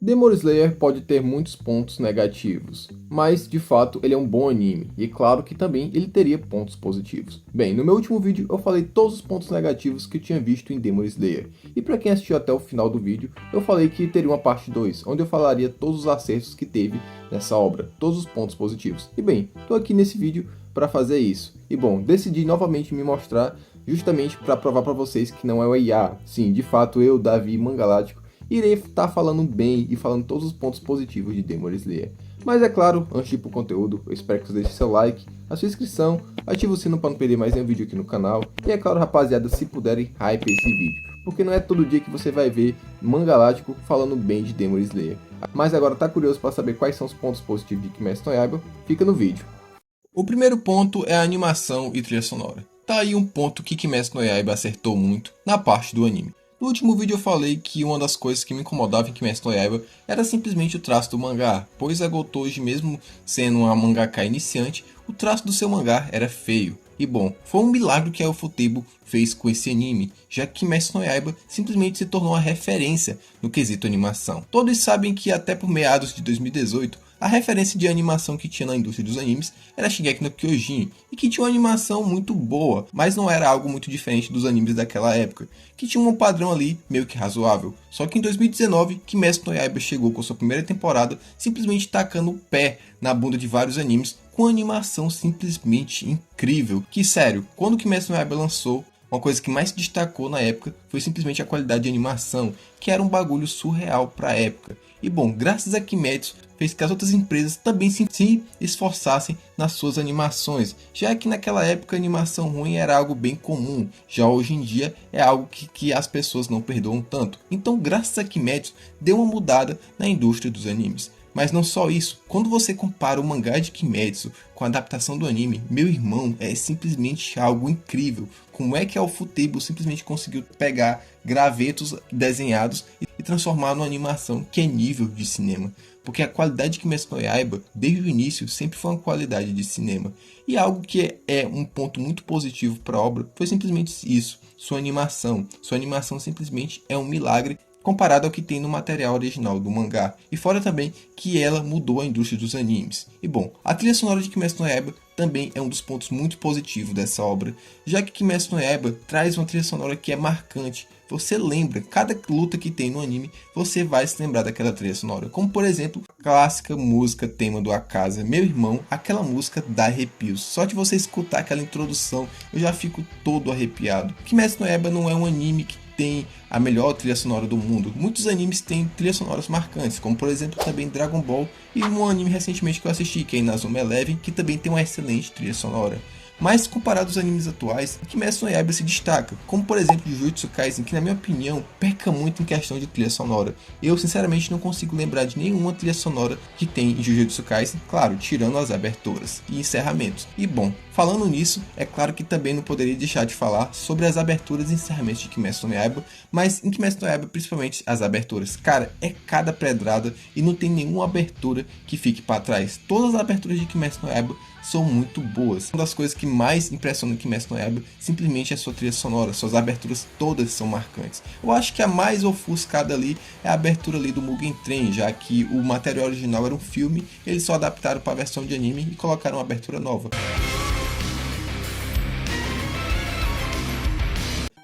Demon Slayer pode ter muitos pontos negativos, mas de fato ele é um bom anime, e claro que também ele teria pontos positivos. Bem, no meu último vídeo eu falei todos os pontos negativos que eu tinha visto em Demon Slayer, e para quem assistiu até o final do vídeo, eu falei que teria uma parte 2, onde eu falaria todos os acertos que teve nessa obra, todos os pontos positivos. E bem, tô aqui nesse vídeo para fazer isso. E bom, decidi novamente me mostrar justamente para provar para vocês que não é o IA. Sim, de fato eu, Davi Mangalático, irei estar falando bem e falando todos os pontos positivos de Demon Slayer. Mas é claro, antes de ir pro conteúdo, eu espero que você deixe seu like, a sua inscrição, ative o sino para não perder mais nenhum vídeo aqui no canal. E é claro, rapaziada, se puderem, hype esse vídeo, porque não é todo dia que você vai ver Mangalático falando bem de Demon Slayer. Mas agora tá curioso para saber quais são os pontos positivos de Kimetsu no Yaiba? Fica no vídeo. O primeiro ponto é a animação e trilha sonora. Tá aí um ponto que Kimetsu no Yaiba acertou muito na parte do anime. No último vídeo eu falei que uma das coisas que me incomodava em Kimetsu no Yaiba era simplesmente o traço do mangá, pois a Gotoji, mesmo sendo uma mangaka iniciante, o traço do seu mangá era feio. E bom, foi um milagre que a Ufotable fez com esse anime, já que Kimetsu no Yaiba simplesmente se tornou uma referência no quesito animação. Todos sabem que até por meados de 2018, a referência de animação que tinha na indústria dos animes era Shingeki no Kyojin, e que tinha uma animação muito boa, mas não era algo muito diferente dos animes daquela época, que tinha um padrão ali meio que razoável. Só que em 2019, Kimetsu no Yaiba chegou com sua primeira temporada simplesmente tacando o pé na bunda de vários animes, com animação simplesmente incrível. Que sério, quando Kimetsu no Yaiba lançou, uma coisa que mais se destacou na época foi simplesmente a qualidade de animação, que era um bagulho surreal para a época. E bom, graças a Kimetsu, fez que as outras empresas também se esforçassem nas suas animações, já que naquela época a animação ruim era algo bem comum, já hoje em dia é algo que as pessoas não perdoam tanto. Então graças a Kimetsu, deu uma mudada na indústria dos animes. Mas não só isso, quando você compara o mangá de Kimetsu com a adaptação do anime, meu irmão, é simplesmente algo incrível. Como é que a Ufotable simplesmente conseguiu pegar gravetos desenhados e transformar numa animação que é nível de cinema? Porque a qualidade de Kimetsu no Yaiba, desde o início, sempre foi uma qualidade de cinema. E algo que é um ponto muito positivo para a obra foi simplesmente isso, sua animação. Sua animação simplesmente é um milagre comparado ao que tem no material original do mangá, e fora também que ela mudou a indústria dos animes. E bom, a trilha sonora de Kimetsu no Yaiba também é um dos pontos muito positivos dessa obra, já que Kimetsu no Yaiba traz uma trilha sonora que é marcante. Você lembra, cada luta que tem no anime, você vai se lembrar daquela trilha sonora, como por exemplo, a clássica música tema do Akaza. Meu irmão, aquela música dá arrepios, só de você escutar aquela introdução, eu já fico todo arrepiado. Kimetsu no Yaiba não é um anime que tem a melhor trilha sonora do mundo. Muitos animes têm trilhas sonoras marcantes, como por exemplo também Dragon Ball e um anime recentemente que eu assisti, que é Inazuma Eleven, que também tem uma excelente trilha sonora. Mas comparado aos animes atuais, Kimetsu no Yaiba se destaca, como por exemplo Jujutsu Kaisen, que na minha opinião peca muito em questão de trilha sonora. Eu sinceramente não consigo lembrar de nenhuma trilha sonora que tem em Jujutsu Kaisen, claro, tirando as aberturas e encerramentos. E bom, falando nisso, é claro que também não poderia deixar de falar sobre as aberturas e encerramentos de Kimetsu no Yaiba, mas em Kimetsu no Yaiba principalmente as aberturas. Cara, é cada pedrada e não tem nenhuma abertura que fique para trás. Todas as aberturas de Kimetsu no Yaiba são muito boas. Uma das coisas que mais impressiona Kimetsu no Yaiba simplesmente é a sua trilha sonora, suas aberturas todas são marcantes. Eu acho que a mais ofuscada ali é a abertura ali do Mugen Train, já que o material original era um filme, eles só adaptaram para a versão de anime e colocaram uma abertura nova.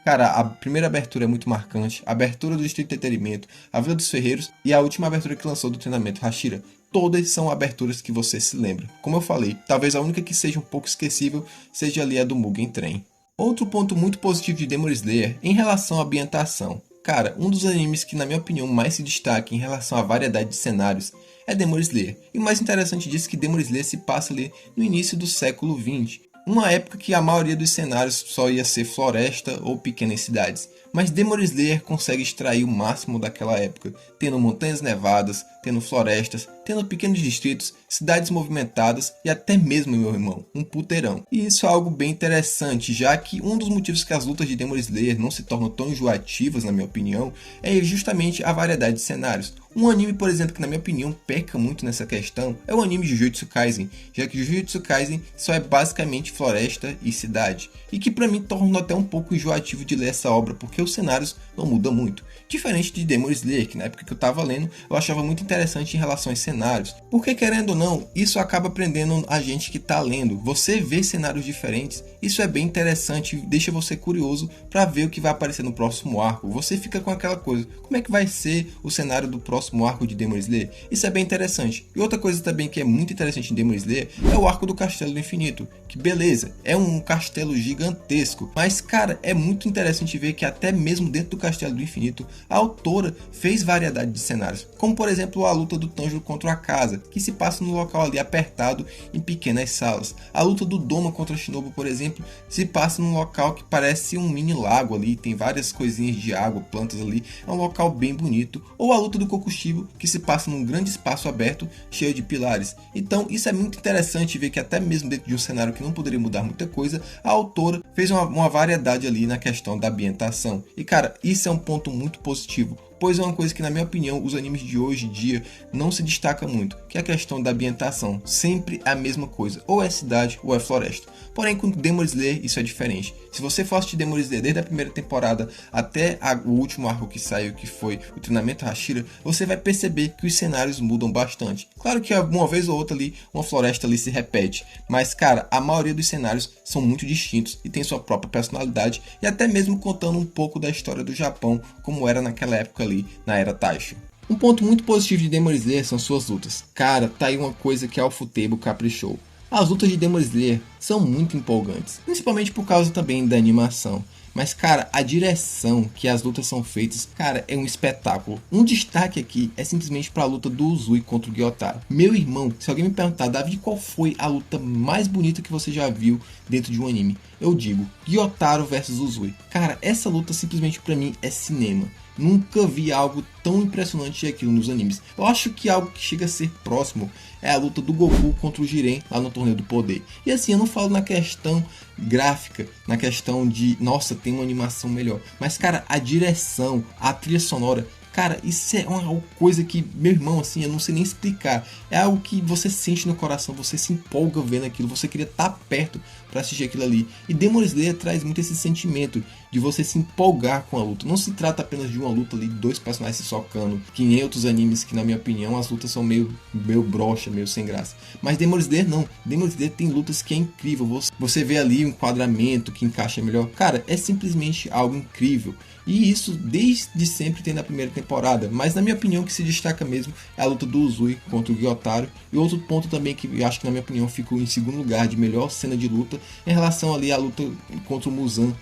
Cara, a primeira abertura é muito marcante, a abertura do Distrito de Entretenimento, a Vila dos Ferreiros e a última abertura que lançou do treinamento Hashira. Todas são aberturas que você se lembra. Como eu falei, talvez a única que seja um pouco esquecível seja ali a do Mugen Train. Outro ponto muito positivo de Demon Slayer em relação à ambientação. Cara, um dos animes que na minha opinião mais se destaca em relação à variedade de cenários é Demon Slayer. E o mais interessante disso é que Demon Slayer se passa ali no início do século XX. Uma época que a maioria dos cenários só ia ser floresta ou pequenas cidades. Mas Demon Slayer consegue extrair o máximo daquela época, tendo montanhas nevadas, tendo florestas, tendo pequenos distritos, cidades movimentadas e até mesmo, meu irmão, um puteirão. E isso é algo bem interessante, já que um dos motivos que as lutas de Demon Slayer não se tornam tão enjoativas, na minha opinião, é justamente a variedade de cenários. Um anime, por exemplo, que na minha opinião peca muito nessa questão é o anime Jujutsu Kaisen, já que Jujutsu Kaisen só é basicamente floresta e cidade, e que pra mim torna até um pouco enjoativo de ler essa obra, porque porque os cenários não mudam muito. Diferente de Demon Slayer, que na época que eu tava lendo, eu achava muito interessante em relação aos cenários. Porque querendo ou não, isso acaba prendendo a gente que tá lendo. Você vê cenários diferentes, isso é bem interessante, deixa você curioso para ver o que vai aparecer no próximo arco. Você fica com aquela coisa, como é que vai ser o cenário do próximo arco de Demon Slayer? Isso é bem interessante. E outra coisa também que é muito interessante em Demon Slayer é o arco do Castelo do Infinito. Que beleza, é um castelo gigantesco, mas cara, é muito interessante ver que até mesmo dentro do Castelo do Infinito, a autora fez variedade de cenários, como por exemplo a luta do Tanjiro contra a casa, que se passa no local ali apertado em pequenas salas. A luta do Doma contra Shinobu, por exemplo, se passa num local que parece um mini lago ali, tem várias coisinhas de água, plantas ali, é um local bem bonito. Ou a luta do Kokushibo, que se passa num grande espaço aberto, cheio de pilares. Então isso é muito interessante ver que até mesmo dentro de um cenário que não poderia mudar muita coisa, a autora fez uma variedade ali na questão da ambientação. E cara, isso é um ponto muito positivo, pois é uma coisa que na minha opinião os animes de hoje em dia não se destaca muito, que é a questão da ambientação, sempre é a mesma coisa, ou é cidade ou é floresta. Porém com Demon Slayer isso é diferente. Se você for assistir Demon Slayer desde a primeira temporada até o último arco que saiu, que foi o treinamento Hashira, você vai perceber que os cenários mudam bastante. Claro que uma vez ou outra ali, uma floresta ali se repete, mas cara, a maioria dos cenários são muito distintos e tem sua própria personalidade, e até mesmo contando um pouco da história do Japão, como era naquela época ali, na era Taisho. Um ponto muito positivo de Demon Slayer são suas lutas. Cara, tá aí uma coisa que a Ufotable caprichou. As lutas de Demon Slayer são muito empolgantes, principalmente por causa também da animação. Mas cara, a direção que as lutas são feitas, cara, é um espetáculo. Um destaque aqui é simplesmente para a luta do Uzui contra o Gyotaro. Meu irmão, se alguém me perguntar, Davi, qual foi a luta mais bonita que você já viu dentro de um anime? Eu digo, Gyotaro versus Uzui. Cara, essa luta simplesmente para mim é cinema. Nunca vi algo tão impressionante aquilo nos animes. Eu acho que algo que chega a ser próximo é a luta do Goku contra o Jiren lá no Torneio do Poder. E assim, eu não falo na questão gráfica, na questão de, nossa, tem uma animação melhor. Mas cara, a direção, a trilha sonora, cara, isso é uma coisa que, meu irmão, assim, eu não sei nem explicar. É algo que você sente no coração, você se empolga vendo aquilo, você queria estar perto para assistir aquilo ali. E Demon Slayer traz muito esse sentimento de você se empolgar com a luta. Não se trata apenas de uma luta ali, dois personagens se socando, que nem outros animes que, na minha opinião, as lutas são meio broxa, meio sem graça. Mas Demon Slayer não. Demon Slayer tem lutas que é incrível. Você vê ali o enquadramento que encaixa melhor. Cara, é simplesmente algo incrível. E isso desde sempre tem na primeira temporada. Mas na minha opinião o que se destaca mesmo é a luta do Uzui contra o Gyotaro. E outro ponto também que eu acho que na minha opinião ficou em segundo lugar de melhor cena de luta, em relação ali à luta contra o Muzan,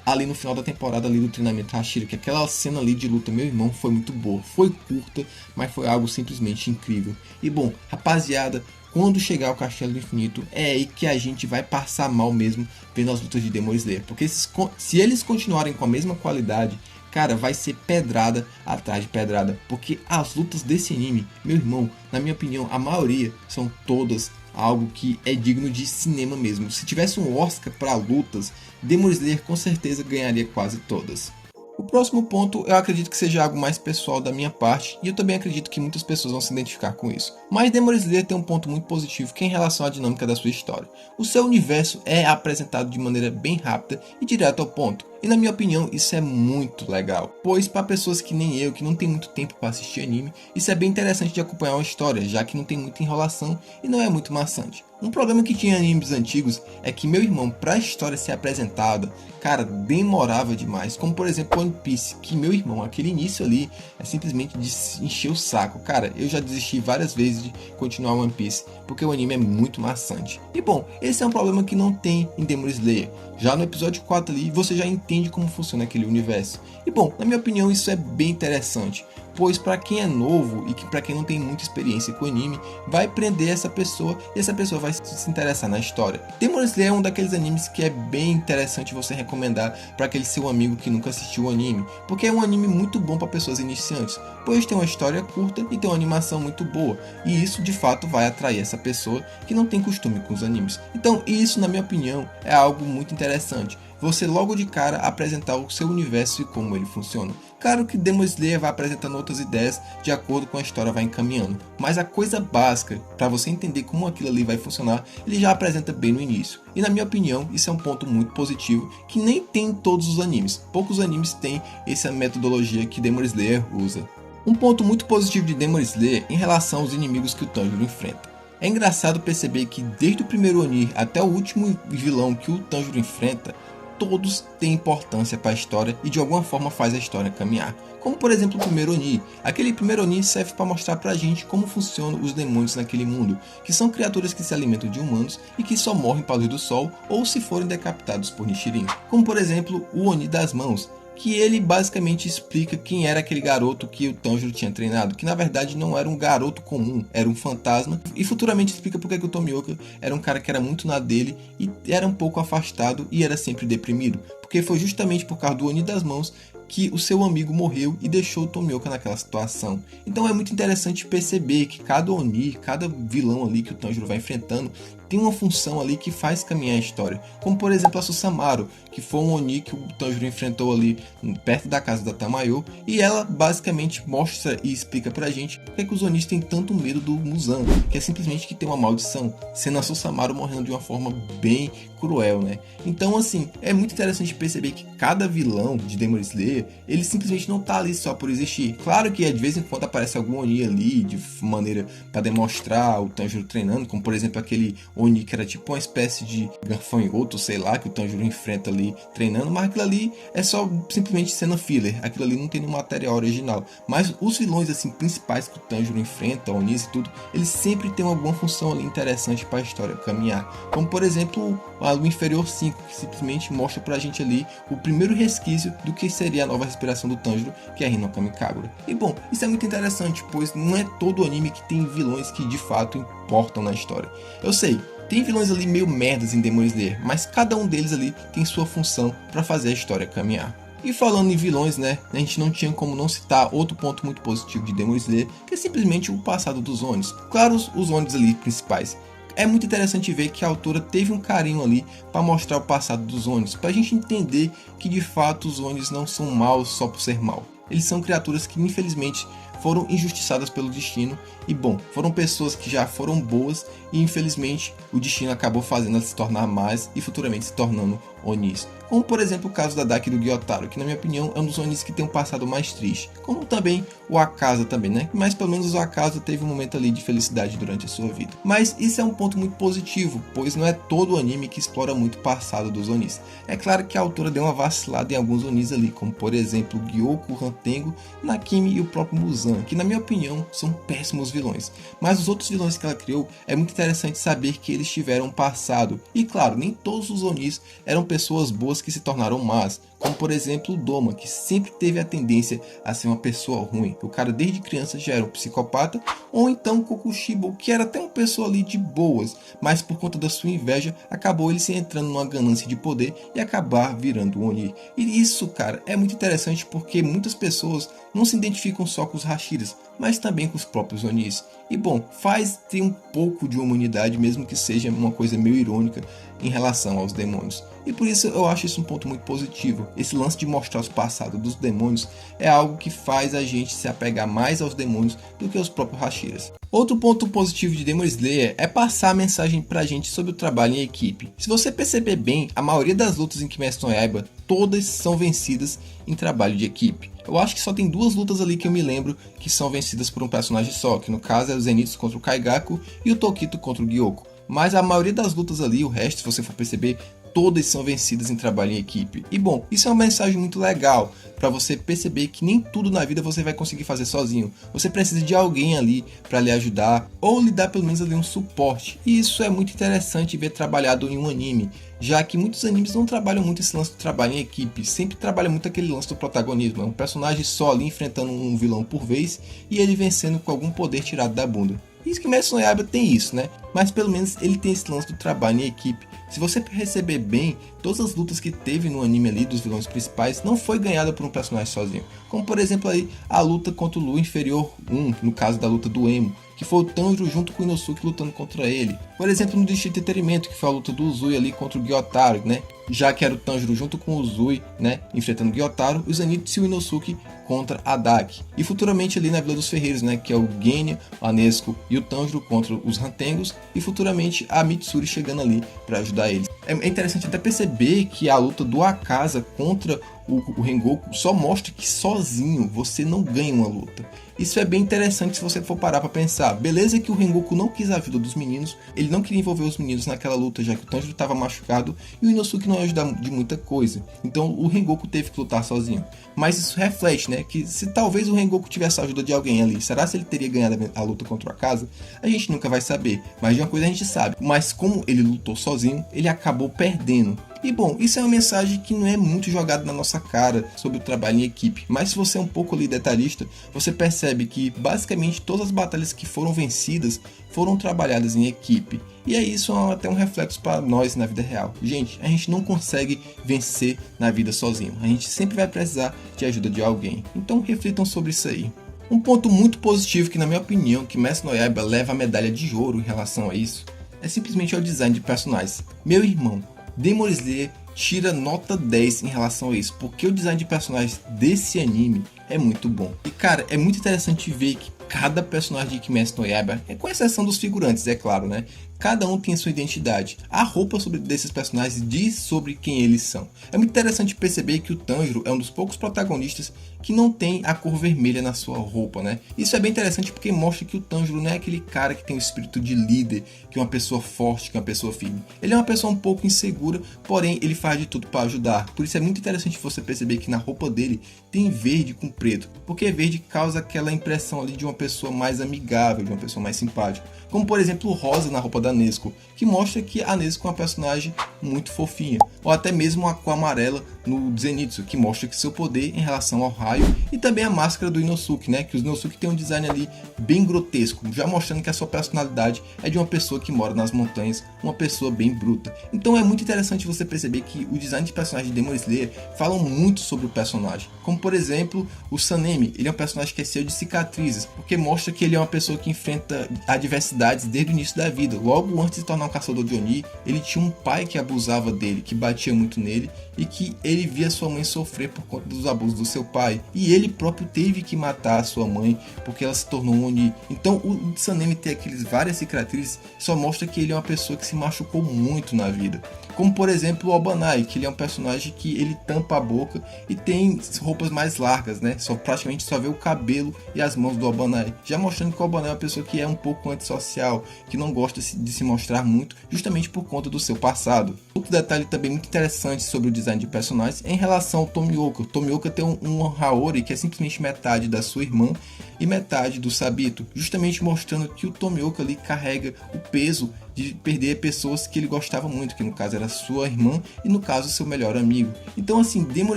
ali no final da temporada ali do treinamento Hashira, que aquela cena ali de luta, meu irmão, foi muito boa. Foi curta, mas foi algo simplesmente incrível. E bom, rapaziada, quando chegar ao Castelo do Infinito, é aí que a gente vai passar mal mesmo vendo as lutas de Demon Slayer. Porque se eles continuarem com a mesma qualidade, cara, vai ser pedrada atrás de pedrada. Porque as lutas desse anime, meu irmão, na minha opinião, a maioria são todas algo que é digno de cinema mesmo. Se tivesse um Oscar para lutas, Demon Slayer com certeza ganharia quase todas. O próximo ponto eu acredito que seja algo mais pessoal da minha parte, e eu também acredito que muitas pessoas vão se identificar com isso. Mas Demon Slayer tem um ponto muito positivo que é em relação à dinâmica da sua história. O seu universo é apresentado de maneira bem rápida e direto ao ponto. E na minha opinião isso é muito legal, pois para pessoas que nem eu, que não tem muito tempo para assistir anime, isso é bem interessante de acompanhar uma história, já que não tem muita enrolação e não é muito maçante. Um problema que tinha em animes antigos é que, meu irmão, pra história ser apresentada, cara, demorava demais. Como por exemplo One Piece, que, meu irmão, aquele início ali é simplesmente de encher o saco. Cara, eu já desisti várias vezes de continuar One Piece, porque o anime é muito maçante. E bom, esse é um problema que não tem em Demon Slayer. Já no episódio 4 ali, você já entende como funciona aquele universo. E bom, na minha opinião isso é bem interessante, pois para quem é novo e que para quem não tem muita experiência com anime, vai prender essa pessoa e essa pessoa vai se interessar na história. Demon Slayer é um daqueles animes que é bem interessante você recomendar para aquele seu amigo que nunca assistiu o anime, porque é um anime muito bom para pessoas iniciantes, pois tem uma história curta e tem uma animação muito boa, e isso de fato vai atrair essa pessoa que não tem costume com os animes. Então isso, na minha opinião, é algo muito interessante. você logo de cara apresentar o seu universo e como ele funciona. Claro que Demon Slayer vai apresentando outras ideias de acordo com a história vai encaminhando, mas a coisa básica, para você entender como aquilo ali vai funcionar, ele já apresenta bem no início. E na minha opinião, isso é um ponto muito positivo, que nem tem em todos os animes. Poucos animes têm essa metodologia que Demon Slayer usa. Um ponto muito positivo de Demon Slayer em relação aos inimigos que o Tanjiro enfrenta. É engraçado perceber que desde o primeiro Oni até o último vilão que o Tanjiro enfrenta, todos têm importância para a história e de alguma forma faz a história caminhar. Como por exemplo o primeiro Oni. Aquele primeiro Oni serve para mostrar pra gente como funcionam os demônios naquele mundo, que são criaturas que se alimentam de humanos e que só morrem para a luz do sol ou se forem decapitados por Nichirin. Como por exemplo o Oni das mãos, que ele basicamente explica quem era aquele garoto que o Tanjiro tinha treinado, que na verdade não era um garoto comum, era um fantasma, e futuramente explica porque que o Tomioka era um cara que era muito na dele e era um pouco afastado e era sempre deprimido, porque foi justamente por causa do Oni das mãos que o seu amigo morreu e deixou o Tomioka naquela situação. Então é muito interessante perceber que cada Oni, cada vilão ali que o Tanjiro vai enfrentando, tem uma função ali que faz caminhar a história. Como por exemplo a Susanoo, que foi um Oni que o Tanjiro enfrentou ali perto da casa da Tamayo, e ela basicamente mostra e explica pra gente porque que os Onis têm tanto medo do Muzan, que é simplesmente que tem uma maldição, sendo a Susanoo morrendo de uma forma bem cruel, né? Então assim, é muito interessante perceber que cada vilão de Demon Slayer, ele simplesmente não tá ali só por existir. Claro que de vez em quando aparece algum Oni ali de maneira para demonstrar o Tanjiro treinando, como por exemplo aquele Oni que era tipo uma espécie de gafanhoto, sei lá, que o Tanjiro enfrenta ali treinando, mas aquilo ali é só simplesmente cena filler, aquilo ali não tem no material original. Mas os vilões assim principais que o Tanjiro enfrenta, Onis e tudo, eles sempre têm alguma função ali interessante para a história caminhar, como por exemplo a Lua Inferior 5, que simplesmente mostra pra gente ali o primeiro resquício do que seria a nova respiração do Tanjiro, que é a Hinokami Kagura. E bom, isso é muito interessante, pois não é todo anime que tem vilões que de fato importam na história. Eu sei, tem vilões ali meio merdas em Demon Slayer, mas cada um deles ali tem sua função para fazer a história caminhar. E falando em vilões, né, a gente não tinha como não citar outro ponto muito positivo de Demon Slayer, que é simplesmente o passado dos Onis. Claro, os Onis ali principais. É muito interessante ver que a autora teve um carinho ali para mostrar o passado dos Onis, para a gente entender que de fato os Onis não são maus só por ser mal. Eles são criaturas que infelizmente foram injustiçadas pelo destino e bom, foram pessoas que já foram boas e infelizmente o destino acabou fazendo elas se tornar más e futuramente se tornando Onis. Como por exemplo o caso da Daki do Gyotaro, que na minha opinião é um dos Onis que tem um passado mais triste. Como também o Akaza também, né? Mas pelo menos o Akaza teve um momento ali de felicidade durante a sua vida. Mas isso é um ponto muito positivo, pois não é todo o anime que explora muito o passado dos Onis. É claro que a autora deu uma vacilada em alguns Onis ali, como por exemplo Gyoko, Rantengo, Nakimi e o próprio Muzan, que na minha opinião são péssimos vilões. Mas os outros vilões que ela criou, é muito interessante saber que eles tiveram um passado. E claro, nem todos os Onis eram pessoas boas que se tornaram más, como por exemplo o Doma, que sempre teve a tendência a ser uma pessoa ruim. O cara desde criança já era um psicopata, ou então o Kokushibo, que era até uma pessoa ali de boas, mas por conta da sua inveja, acabou ele se entrando numa ganância de poder e acabar virando um Oni. E isso, cara, é muito interessante porque muitas pessoas não se identificam só com os Hashiras, mas também com os próprios Onis. E bom, faz ter um pouco de humanidade, mesmo que seja uma coisa meio irônica em relação aos demônios. E por isso eu acho isso um ponto muito positivo. Esse lance de mostrar os passados dos demônios é algo que faz a gente se apegar mais aos demônios do que aos próprios Hashiras. Outro ponto positivo de Demon Slayer é passar a mensagem pra gente sobre o trabalho em equipe. Se você perceber bem, a maioria das lutas em Kimetsu no Yaiba, todas são vencidas em trabalho de equipe. Eu acho que só tem duas lutas ali que eu me lembro que são vencidas por um personagem só, que no caso é o Zenitsu contra o Kaigaku e o Tokito contra o Gyoko. Mas a maioria das lutas ali, o resto, se você for perceber, todas são vencidas em trabalho em equipe. E bom, isso é uma mensagem muito legal para você perceber que nem tudo na vida você vai conseguir fazer sozinho. Você precisa de alguém ali para lhe ajudar ou lhe dar pelo menos ali um suporte. E isso é muito interessante ver trabalhado em um anime, já que muitos animes não trabalham muito esse lance do trabalho em equipe, sempre trabalha muito aquele lance do protagonismo, é um personagem só ali enfrentando um vilão por vez e ele vencendo com algum poder tirado da bunda. Isso que Kimetsu no Yaiba tem isso, né? Mas pelo menos ele tem esse lance do trabalho em equipe. Se você perceber bem, todas as lutas que teve no anime ali dos vilões principais não foi ganhada por um personagem sozinho. Como por exemplo aí a luta contra o Lua Inferior 1, no caso da luta do Emo, que foi o Tanjiro junto com o Inosuke lutando contra ele. Por exemplo, no Distrito Entretenimento, que foi a luta do Uzui ali contra o Gyotaro, né? Já que era o Tanjiro junto com o Uzui, né, enfrentando o Gyotaro, o Zenitsu e o Inosuke contra a Daki. E futuramente ali na Vila dos Ferreiros, né, que é o Genya, a Nezuko e o Tanjiro contra os Rantengos, e futuramente a Mitsuri chegando ali para ajudar eles. É interessante até perceber que a luta do Akaza contra o Rengoku só mostra que sozinho você não ganha uma luta. Isso é bem interessante se você for parar para pensar. Beleza que o Rengoku não quis a vida dos meninos, ele não queria envolver os meninos naquela luta, já que o Tanjiro estava machucado e o Inosuke não ia ajudar de muita coisa. Então o Rengoku teve que lutar sozinho. Mas isso reflete, né, que se talvez o Rengoku tivesse a ajuda de alguém ali, será se ele teria ganhado a luta contra o Akaza? A gente nunca vai saber, mas de uma coisa a gente sabe. Mas como ele lutou sozinho, ele acabou perdendo. E bom, isso é uma mensagem que não é muito jogada na nossa cara sobre o trabalho em equipe, mas se você é um pouco ali detalhista, você percebe que basicamente todas as batalhas que foram vencidas foram trabalhadas em equipe. E é isso até um reflexo para nós na vida real. Gente, a gente não consegue vencer na vida sozinho, a gente sempre vai precisar de ajuda de alguém. Então reflitam sobre isso aí. Um ponto muito positivo que, na minha opinião, Kimetsu no Yaiba leva a medalha de ouro em relação a isso, é simplesmente o design de personagens. Meu irmão, Demon Slayer tira nota 10 em relação a isso, porque o design de personagens desse anime é muito bom. E cara, é muito interessante ver que cada personagem de Kimetsu no Yaiba, com exceção dos figurantes, é claro, né? Cada um tem sua identidade. A roupa desses personagens diz sobre quem eles são. É muito interessante perceber que o Tanjiro é um dos poucos protagonistas que não tem a cor vermelha na sua roupa, né? Isso é bem interessante porque mostra que o Tanjiro não é aquele cara que tem o espírito de líder, que é uma pessoa forte, que é uma pessoa firme. Ele é uma pessoa um pouco insegura, porém ele faz de tudo para ajudar. Por isso é muito interessante você perceber que na roupa dele tem verde com preto, porque verde causa aquela impressão ali de uma pessoa mais amigável, de uma pessoa mais simpática. Como por exemplo o rosa na roupa da Nezuko, que mostra que a Nezuko é uma personagem muito fofinha. Ou até mesmo a cor amarela no Zenitsu, que mostra que seu poder em relação ao raio. E também a máscara do Inosuke, né? Que o Inosuke tem um design ali bem grotesco, já mostrando que a sua personalidade é de uma pessoa que mora nas montanhas, uma pessoa bem bruta. Então é muito interessante você perceber que o design de personagem de Demon Slayer falam muito sobre o personagem. Como por exemplo, o Sanemi, ele é um personagem que é cheio de cicatrizes, porque mostra que ele é uma pessoa que enfrenta adversidades desde o início da vida. Logo antes de tornar um caçador de Oni, ele tinha um pai que abusava dele, que batia muito nele, e que ele via sua mãe sofrer por conta dos abusos do seu pai. E ele próprio teve que matar a sua mãe, porque ela se tornou um Oni. Então o Sanemi ter aqueles várias cicatrizes só mostra que ele é uma pessoa que se machucou muito na vida. Como por exemplo o Obanai, que ele é um personagem que ele tampa a boca e tem roupas mais largas, né? Praticamente só vê o cabelo e as mãos do Obanai, já mostrando que o Obanai é uma pessoa que é um pouco antissocial, que não gosta de se mostrar muito, justamente por conta do seu passado. Outro detalhe também muito interessante sobre o design de personagens é em relação ao Tomioka. O Tomioka tem um Haori que é simplesmente metade da sua irmã e metade do Sabito, justamente mostrando que o Tomioka ali carrega o peso de perder pessoas que ele gostava muito, que no caso era sua irmã e no caso seu melhor amigo. Então assim, Demon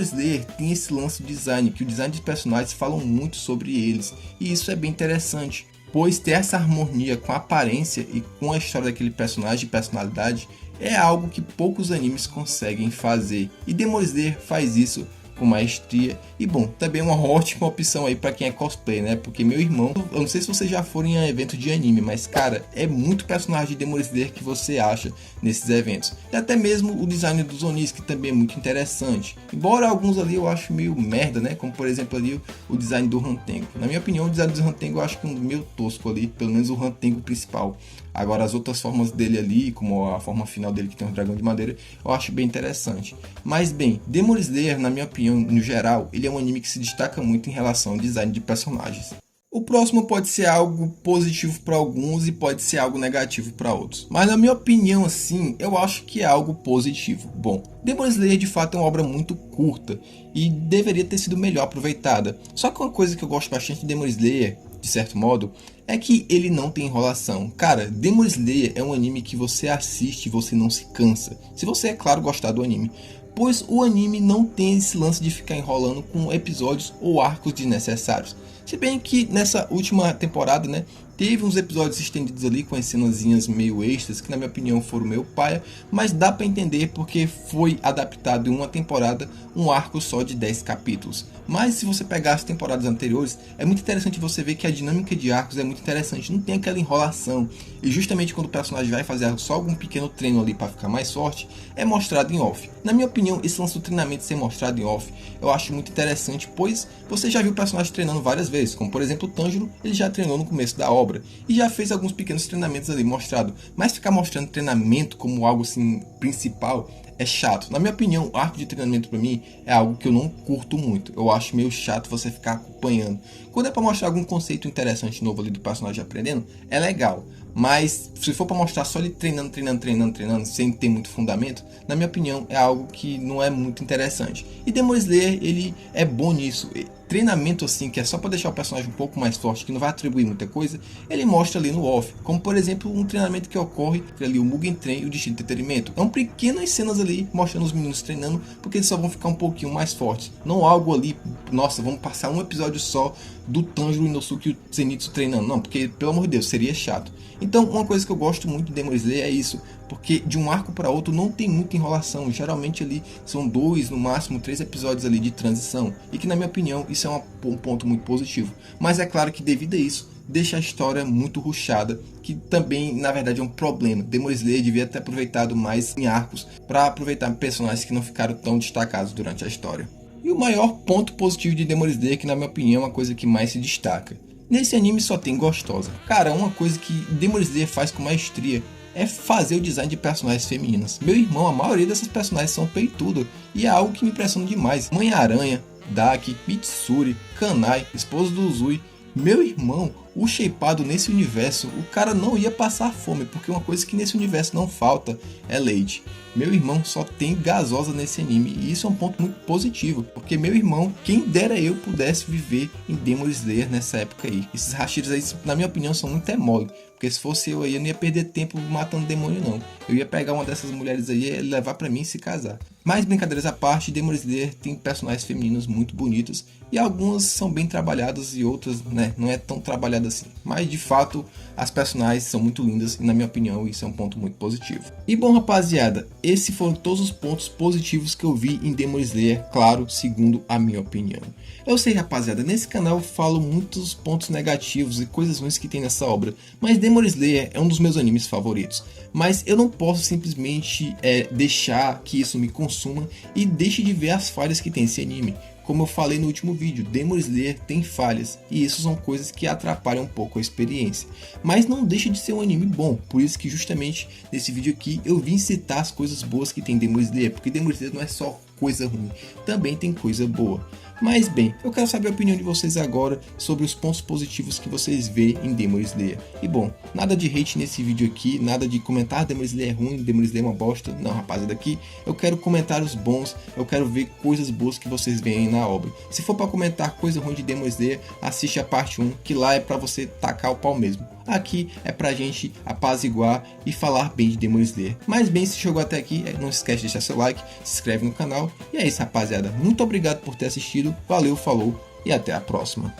Slayer tem esse lance de design, que o design de personagens falam muito sobre eles, e isso é bem interessante, pois ter essa harmonia com a aparência e com a história daquele personagem e personalidade é algo que poucos animes conseguem fazer, e Demon Slayer faz isso com maestria. E bom, também é uma ótima opção aí para quem é cosplay, né? Porque meu irmão, eu não sei se vocês já foram em evento de anime, mas cara, é muito personagem de Demon Slayer que você acha nesses eventos. E até mesmo o design dos Onis, que também é muito interessante. Embora alguns ali eu acho meio merda, né? Como por exemplo ali o design do Rantengo. Na minha opinião, o design do Rantengo eu acho que é meio tosco ali, pelo menos o Rantengo principal. Agora as outras formas dele ali, como a forma final dele que tem um dragão de madeira, eu acho bem interessante. Mas bem, Demon Slayer, na minha opinião, no geral, ele é um anime que se destaca muito em relação ao design de personagens. O próximo pode ser algo positivo para alguns e pode ser algo negativo para outros. Mas na minha opinião, assim, eu acho que é algo positivo. Bom, Demon Slayer de fato é uma obra muito curta e deveria ter sido melhor aproveitada. Só que uma coisa que eu gosto bastante de Demon Slayer, de certo modo, é que ele não tem enrolação. Cara, Demon Slayer é um anime que você assiste e você não se cansa. Se você, é claro, gostar do anime. Pois o anime não tem esse lance de ficar enrolando com episódios ou arcos desnecessários. Se bem que nessa última temporada, né, teve uns episódios estendidos ali com as cenazinhas meio extras, que na minha opinião foram meio paia, mas dá pra entender porque foi adaptado em uma temporada um arco só de 10 capítulos. Mas se você pegar as temporadas anteriores, é muito interessante você ver que a dinâmica de arcos é muito interessante, não tem aquela enrolação. E justamente quando o personagem vai fazer só algum pequeno treino ali para ficar mais forte, é mostrado em off. Na minha opinião, esse lance do treinamento ser mostrado em off, eu acho muito interessante, pois você já viu o personagem treinando várias vezes, como por exemplo o Tanjiro, ele já treinou no começo da obra e já fez alguns pequenos treinamentos ali mostrado, mas ficar mostrando treinamento como algo assim principal é chato. Na minha opinião, o arco de treinamento pra mim é algo que eu não curto muito. Eu acho meio chato você ficar acompanhando. Quando é pra mostrar algum conceito interessante novo ali do personagem aprendendo, é legal. Mas se for pra mostrar só ele treinando, sem ter muito fundamento, na minha opinião é algo que não é muito interessante. E Demon Slayer, ele é bom nisso. Treinamento assim, que é só para deixar o personagem um pouco mais forte, que não vai atribuir muita coisa, ele mostra ali no off. Como por exemplo, um treinamento que ocorre entre ali o Mugen Train e o Destino Entretenimento. É um pequenas cenas ali, mostrando os meninos treinando, porque eles só vão ficar um pouquinho mais fortes. Não algo ali, nossa, vamos passar um episódio só do Tanjiro, Inosuke e o Zenitsu treinando. Não, porque pelo amor de Deus, seria chato. Então, uma coisa que eu gosto muito de Demon Slayer é isso, porque de um arco para outro não tem muita enrolação. Geralmente ali são 2, no máximo 3 episódios ali de transição, e que na minha opinião isso é um ponto muito positivo. Mas é claro que devido a isso, deixa a história muito rushada, que também na verdade é um problema. Demon Slayer devia ter aproveitado mais em arcos para aproveitar personagens que não ficaram tão destacados durante a história. E o maior ponto positivo de Demon Slayer, que na minha opinião é uma coisa que mais se destaca: nesse anime só tem gostosa. Cara, uma coisa que Demon Slayer faz com maestria é fazer o design de personagens femininas. Meu irmão, a maioria dessas personagens são peitudas, e é algo que me impressiona demais. Mãe-Aranha, Daki, Mitsuri, Kanai, esposa do Uzui. Meu irmão, o shapeado nesse universo, o cara não ia passar fome, porque uma coisa que nesse universo não falta é leite. Meu irmão, só tem gasosa nesse anime, e isso é um ponto muito positivo, porque meu irmão, quem dera eu pudesse viver em Demon Slayer nessa época aí. Esses Hashiras aí, na minha opinião, são muito mole, porque se fosse eu aí, eu não ia perder tempo matando demônio não. Eu ia pegar uma dessas mulheres aí e levar pra mim e se casar. Mas brincadeiras à parte, Demon Slayer tem personagens femininos muito bonitos, e algumas são bem trabalhadas e outras, né, não é tão trabalhada assim. Mas de fato, as personagens são muito lindas e na minha opinião isso é um ponto muito positivo. E bom rapaziada, esses foram todos os pontos positivos que eu vi em Demon Slayer, claro, segundo a minha opinião. Eu sei rapaziada, nesse canal eu falo muitos pontos negativos e coisas ruins que tem nessa obra, mas Demon Slayer é um dos meus animes favoritos. Mas eu não posso simplesmente deixar que isso me consuma e deixe de ver as falhas que tem esse anime. Como eu falei no último vídeo, Demon Slayer tem falhas, e isso são coisas que atrapalham um pouco a experiência. Mas não deixa de ser um anime bom, por isso que justamente nesse vídeo aqui eu vim citar as coisas boas que tem Demon Slayer, porque Demon Slayer não é só coisa ruim, também tem coisa boa. Mas bem, eu quero saber a opinião de vocês agora sobre os pontos positivos que vocês veem em Demon Slayer. E bom, nada de hate nesse vídeo aqui, nada de comentar Demon Slayer é ruim, Demon Slayer é uma bosta. Não rapaziada, aqui eu quero comentários bons, eu quero ver coisas boas que vocês veem na obra. Se for para comentar coisa ruim de Demon Slayer, assiste a parte 1, que lá é para você tacar o pau mesmo. Aqui é pra gente apaziguar e falar bem de Demon Slayer. Mas bem, se chegou até aqui, não se esquece de deixar seu like, se inscreve no canal. E é isso rapaziada, muito obrigado por ter assistido, valeu, falou e até a próxima.